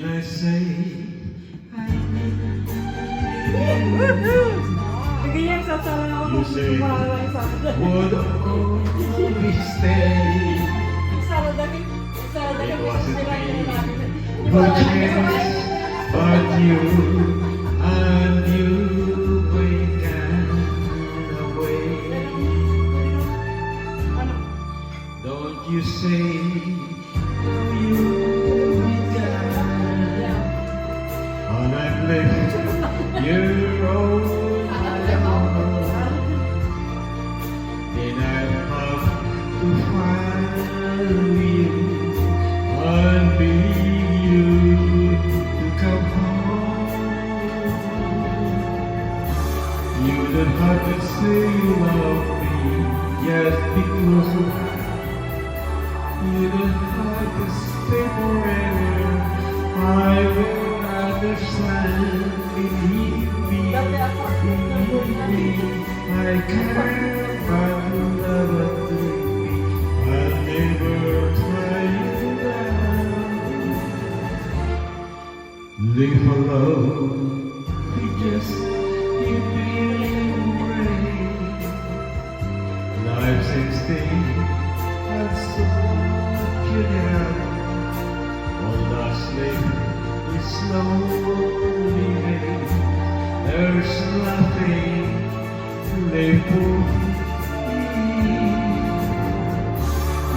When I say I Ganyan sa sala ako You say, kumakalay sa akin. would always stay. Sala dami. Sala dami. It wasn't Sila me. yung namin. Your chance, but you and you went away. Ano? Don't you say you began, and I've left you all alone. Then I'll have to find you and beg you to come home. You don't have to say you love me just because of that. You don't have to stay forever. I will understand. Believe me, I care about love and me. I'll never try you down. Live alone, we just keep being brave. Life's instinct and so get out. All that's left is slowly made. There's nothing left for me.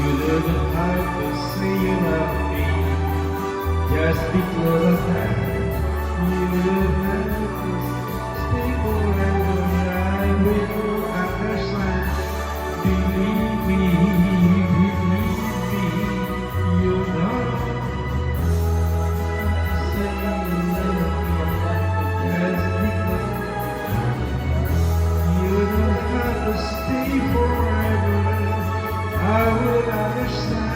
You don't have to say you love me just because of that. You don't have to stay forever. I will understand. Believe me, you don't say you love me just because you don't have to stay forever. I will understand.